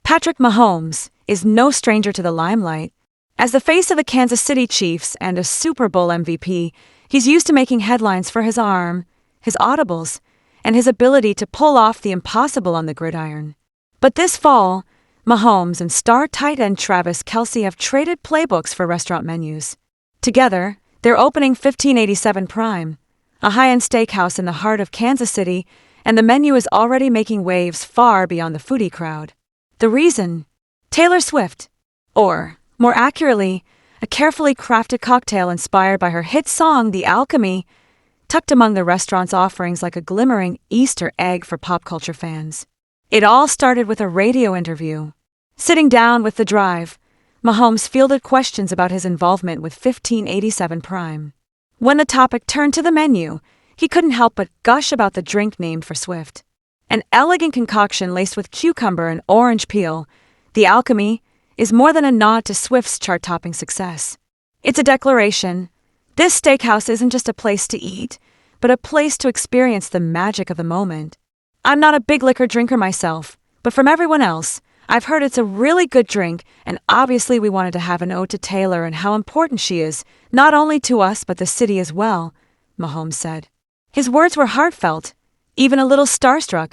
Patrick Mahomes is no stranger to the limelight. As the face of the Kansas City Chiefs and a Super Bowl MVP, he's used to making headlines for his arm, his audibles, and his ability to pull off the impossible on the gridiron. But this fall, Mahomes and star tight end Travis Kelce have traded playbooks for restaurant menus. Together, they're opening 1587 Prime, a high-end steakhouse in the heart of Kansas City, and the menu is already making waves far beyond the foodie crowd. The reason? Taylor Swift. Or, more accurately, a carefully crafted cocktail inspired by her hit song The Alchemy, tucked among the restaurant's offerings like a glimmering Easter egg for pop culture fans. It all started with a radio interview. Sitting down with The Drive, Mahomes fielded questions about his involvement with 1587 Prime. When the topic turned to the menu, he couldn't help but gush about the drink named for Swift. An elegant concoction laced with cucumber and orange peel, The Alchemy is more than a nod to Swift's chart-topping success. It's a declaration. This steakhouse isn't just a place to eat, but a place to experience the magic of the moment. I'm not a big liquor drinker myself, but from everyone else, I've heard it's a really good drink, and obviously we wanted to have an ode to Taylor and how important she is, not only to us but the city as well, Mahomes said. His words were heartfelt, even a little starstruck,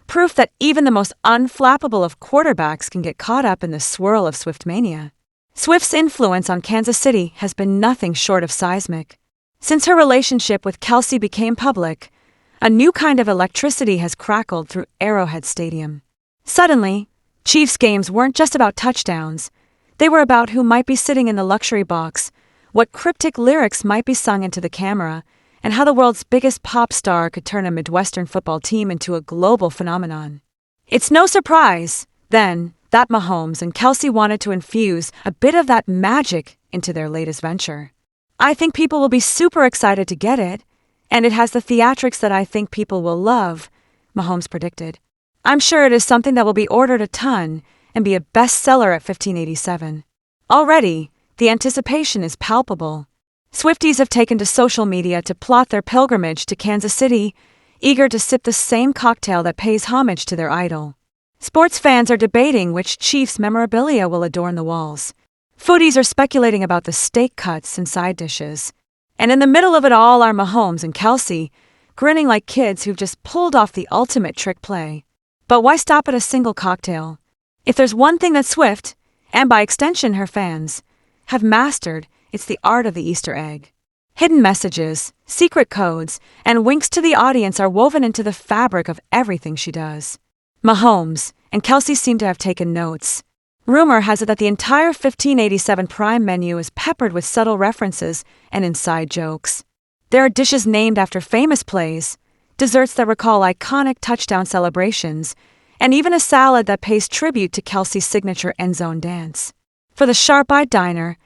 proof that even the most unflappable of quarterbacks can get caught up in the swirl of Swift mania. Swift's influence on Kansas City has been nothing short of seismic. Since her relationship with Kelce became public, a new kind of electricity has crackled through Arrowhead Stadium. Suddenly, Chiefs games weren't just about touchdowns. They were about who might be sitting in the luxury box, what cryptic lyrics might be sung into the camera, and how the world's biggest pop star could turn a Midwestern football team into a global phenomenon. It's no surprise, then, that Mahomes and Kelce wanted to infuse a bit of that magic into their latest venture. I think people will be super excited to get it, and it has the theatrics that I think people will love, Mahomes predicted. I'm sure it is something that will be ordered a ton and be a bestseller at 1587. Already, the anticipation is palpable. Swifties have taken to social media to plot their pilgrimage to Kansas City, eager to sip the same cocktail that pays homage to their idol. Sports fans are debating which Chiefs memorabilia will adorn the walls. Foodies are speculating about the steak cuts and side dishes. And in the middle of it all are Mahomes and Kelce, grinning like kids who've just pulled off the ultimate trick play. But why stop at a single cocktail? If there's one thing that Swift, and by extension her fans, have mastered, it's the art of the Easter egg. Hidden messages, secret codes, and winks to the audience are woven into the fabric of everything she does. Mahomes and Kelce seem to have taken notes. Rumor has it that the entire 1587 Prime menu is peppered with subtle references and inside jokes. There are dishes named after famous plays, desserts that recall iconic touchdown celebrations, and even a salad that pays tribute to Kelce's signature end zone dance. For the sharp-eyed diner,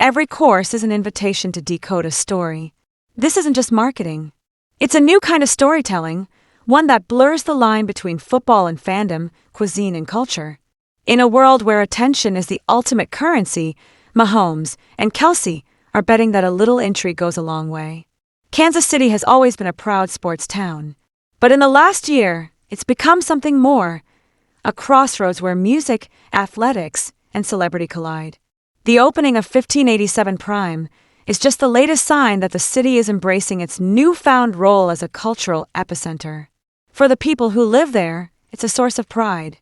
every course is an invitation to decode a story. This isn't just marketing. It's a new kind of storytelling, one that blurs the line between football and fandom, cuisine and culture. In a world where attention is the ultimate currency, Mahomes and Kelce are betting that a little intrigue goes a long way. Kansas City has always been a proud sports town. But in the last year, it's become something more, a crossroads where music, athletics, and celebrity collide. The opening of 1587 Prime is just the latest sign that the city is embracing its newfound role as a cultural epicenter. For the people who live there, it's a source of pride.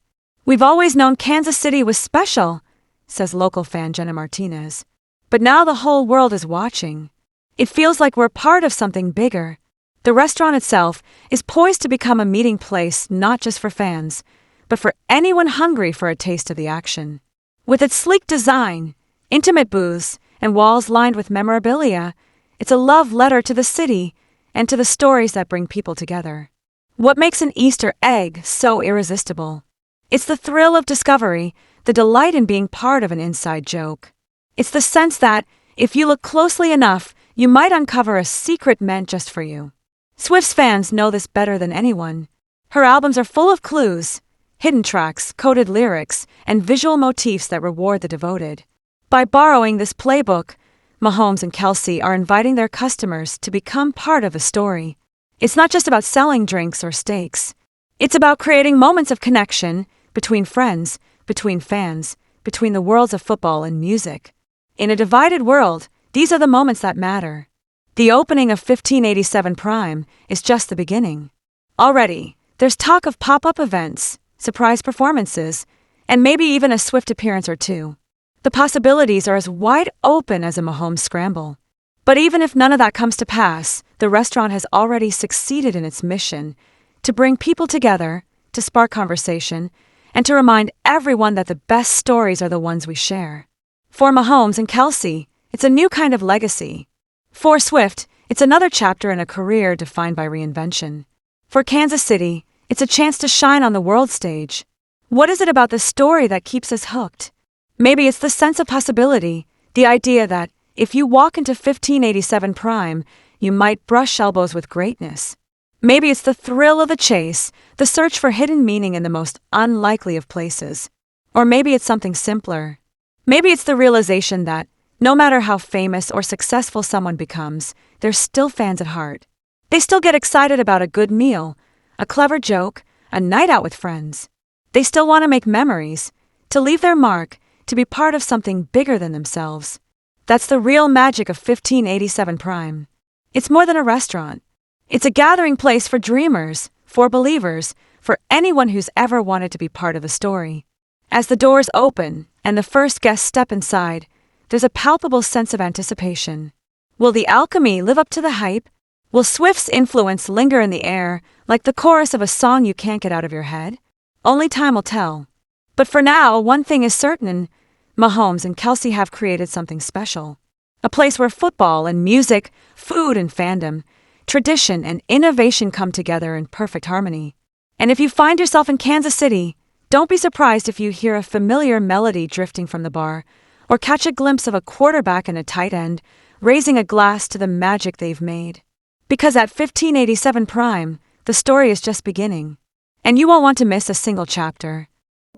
We've always known Kansas City was special, says local fan Jenna Martinez. But now the whole world is watching. It feels like we're part of something bigger. The restaurant itself is poised to become a meeting place not just for fans, but for anyone hungry for a taste of the action. With its sleek design, intimate booths, and walls lined with memorabilia, it's a love letter to the city and to the stories that bring people together. What makes an Easter egg so irresistible? It's the thrill of discovery, the delight in being part of an inside joke. It's the sense that, if you look closely enough, you might uncover a secret meant just for you. Swift's fans know this better than anyone. Her albums are full of clues, hidden tracks, coded lyrics, and visual motifs that reward the devoted. By borrowing this playbook, Mahomes and Kelce are inviting their customers to become part of the story. It's not just about selling drinks or steaks. It's about creating moments of connection between friends, between fans, between the worlds of football and music. In a divided world, these are the moments that matter. The opening of 1587 Prime is just the beginning. Already, there's talk of pop-up events, surprise performances, and maybe even a swift appearance or two. The possibilities are as wide open as a Mahomes scramble. But even if none of that comes to pass, the restaurant has already succeeded in its mission to bring people together, to spark conversation, and to remind everyone that the best stories are the ones we share. For Mahomes and Kelce, it's a new kind of legacy. For Swift, it's another chapter in a career defined by reinvention. For Kansas City, it's a chance to shine on the world stage. What is it about the story that keeps us hooked? Maybe it's the sense of possibility, the idea that if you walk into 1587 Prime, you might brush elbows with greatness. Maybe it's the thrill of the chase, the search for hidden meaning in the most unlikely of places. Or maybe it's something simpler. Maybe it's the realization that, no matter how famous or successful someone becomes, they're still fans at heart. They still get excited about a good meal, a clever joke, a night out with friends. They still want to make memories, to leave their mark, to be part of something bigger than themselves. That's the real magic of 1587 Prime. It's more than a restaurant. It's a gathering place for dreamers, for believers, for anyone who's ever wanted to be part of the story. As the doors open and the first guests step inside, there's a palpable sense of anticipation. Will the alchemy live up to the hype? Will Swift's influence linger in the air like the chorus of a song you can't get out of your head? Only time will tell. But for now, one thing is certain. Mahomes and Kelce have created something special. A place where football and music, food and fandom, tradition and innovation come together in perfect harmony. And if you find yourself in Kansas City, don't be surprised if you hear a familiar melody drifting from the bar, or catch a glimpse of a quarterback and a tight end raising a glass to the magic they've made. Because at 1587 Prime, the story is just beginning, and you won't want to miss a single chapter.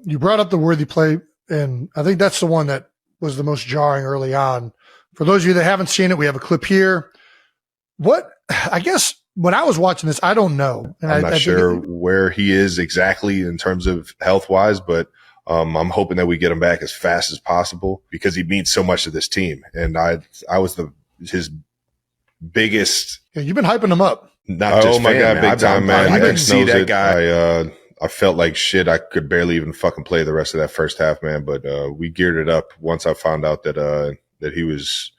You brought up the worthy play, and I think that's the one that was the most jarring early on. For those of you that haven't seen it, we have a clip here. I guess when I was watching this, I don't know. And I'm not sure where he is exactly in terms of health-wise, but I'm hoping that we get him back as fast as possible because he means so much to this team. And I was his biggest. Yeah, you've been hyping him up. Not just my God, big time, man. I didn't see that guy. I felt like shit. I could barely even fucking play the rest of that first half, man. But we geared it up once I found out that he was,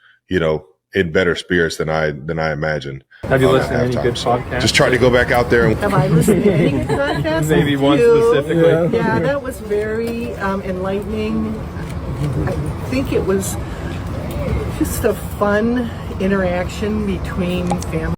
in better spirits than I imagined. Have you listened to any good podcasts? Just try to go back out there. Have I listened to any good podcasts? Maybe one specifically. Yeah, that was very enlightening. I think it was just a fun interaction between families.